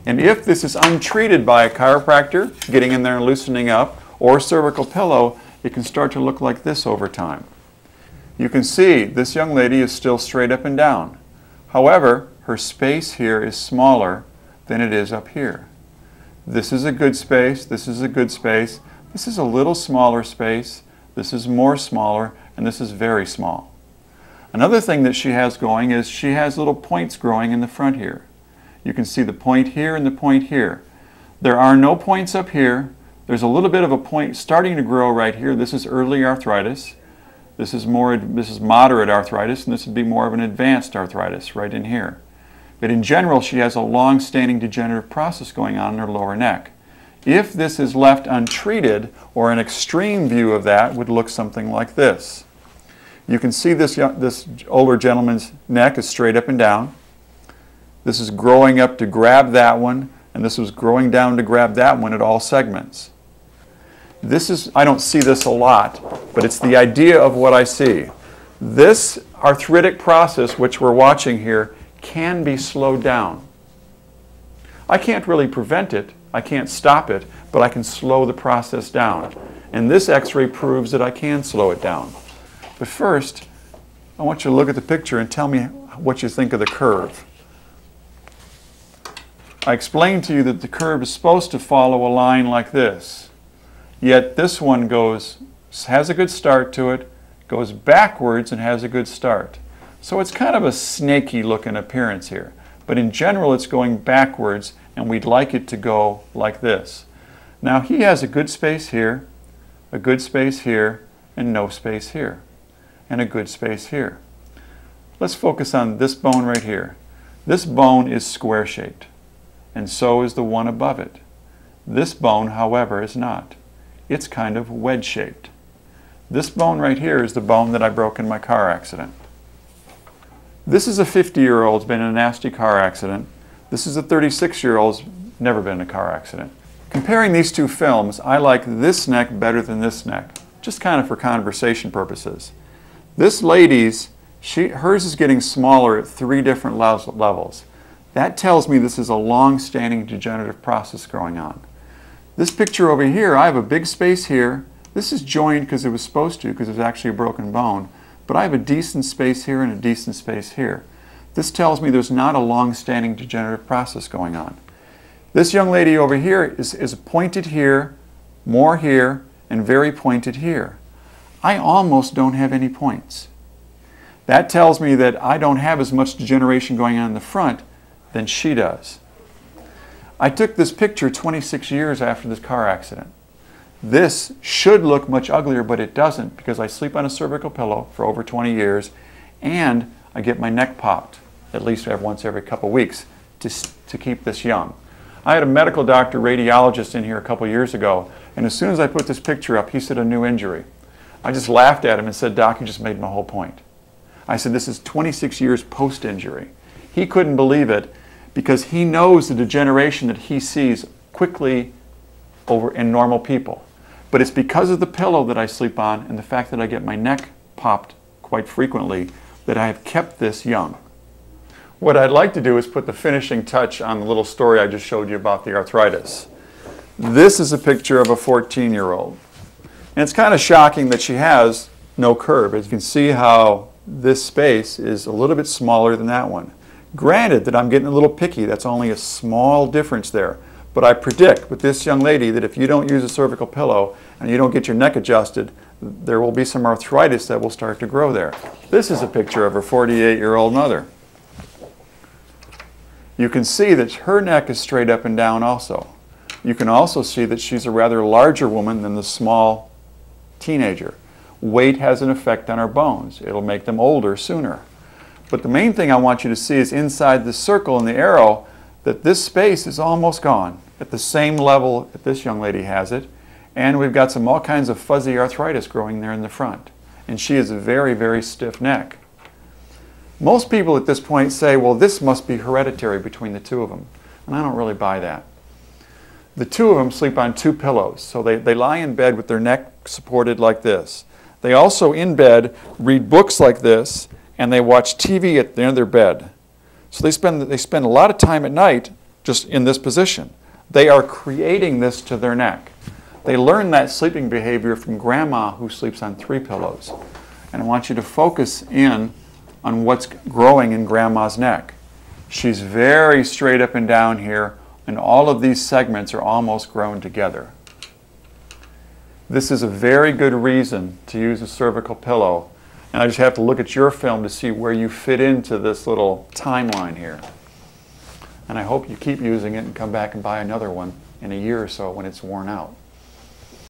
And if this is untreated by a chiropractor, getting in there and loosening up, or cervical pillow, it can start to look like this over time. You can see this young lady is still straight up and down. However, her space here is smaller than it is up here. This is a good space, this is a good space, this is a little smaller space, this is more smaller, and this is very small. Another thing that she has going is she has little points growing in the front here. You can see the point here and the point here. There are no points up here. There's a little bit of a point starting to grow right here. This is early arthritis. This is moderate arthritis, and this would be more of an advanced arthritis right in here. But in general, she has a long-standing degenerative process going on in her lower neck. If this is left untreated, or an extreme view of that would look something like this. You can see this older gentleman's neck is straight up and down. This is growing up to grab that one, and this was growing down to grab that one at all segments. I don't see this a lot, but it's the idea of what I see. This arthritic process, which we're watching here, can be slowed down. I can't really prevent it, I can't stop it, but I can slow the process down. And this x-ray proves that I can slow it down. But first, I want you to look at the picture and tell me what you think of the curve. I explained to you that the curve is supposed to follow a line like this. Yet this one has a good start to it, goes backwards and has a good start. So it's kind of a snaky looking appearance here. But in general it's going backwards, and we'd like it to go like this. Now he has a good space here, a good space here, and no space here, and a good space here. Let's focus on this bone right here. This bone is square shaped, and so is the one above it. This bone, however, is not. It's kind of wedge shaped. This bone right here is the bone that I broke in my car accident. This is a 50-year-old who's been in a nasty car accident. This is a 36-year-old who's never been in a car accident. Comparing these two films, I like this neck better than this neck, just kind of for conversation purposes. This lady's, hers is getting smaller at 3 different levels. That tells me this is a long-standing degenerative process going on. This picture over here, I have a big space here. This is joined because it was supposed to, because it was actually a broken bone. But I have a decent space here and a decent space here. This tells me there's not a long-standing degenerative process going on. This young lady over here is pointed here, more here, and very pointed here. I almost don't have any points. That tells me that I don't have as much degeneration going on in the front than she does. I took this picture 26 years after this car accident. This should look much uglier, but it doesn't, because I sleep on a cervical pillow for over 20 years, and I get my neck popped at least once every couple weeks to keep this young. I had a medical doctor, radiologist in here a couple years ago, and as soon as I put this picture up, he said a new injury. I just laughed at him and said, "Doc, you just made my whole point." I said, "This is 26 years post-injury." He couldn't believe it, because he knows the degeneration that he sees quickly over in normal people. But it's because of the pillow that I sleep on and the fact that I get my neck popped quite frequently that I have kept this young. What I'd like to do is put the finishing touch on the little story I just showed you about the arthritis. This is a picture of a 14-year-old. And it's kind of shocking that she has no curve. As you can see how this space is a little bit smaller than that one. Granted that I'm getting a little picky, that's only a small difference there. But I predict with this young lady that if you don't use a cervical pillow and you don't get your neck adjusted, there will be some arthritis that will start to grow there. This is a picture of her 48-year-old mother. You can see that her neck is straight up and down also. You can also see that she's a rather larger woman than the small teenager. Weight has an effect on our bones. It'll make them older sooner. But the main thing I want you to see is inside the circle and the arrow that this space is almost gone at the same level that this young lady has it. And we've got all kinds of fuzzy arthritis growing there in the front. And she has a very, very stiff neck. Most people at this point say, well, this must be hereditary between the two of them. And I don't really buy that. The two of them sleep on 2 pillows. So they lie in bed with their neck supported like this. They also, in bed, read books like this, and they watch TV at the end of their bed. So they spend a lot of time at night just in this position. They are creating this to their neck. They learn that sleeping behavior from grandma who sleeps on 3 pillows. And I want you to focus in on what's growing in grandma's neck. She's very straight up and down here, and all of these segments are almost grown together. This is a very good reason to use a cervical pillow. And I just have to look at your film to see where you fit into this little timeline here. And I hope you keep using it and come back and buy another one in a year or so when it's worn out.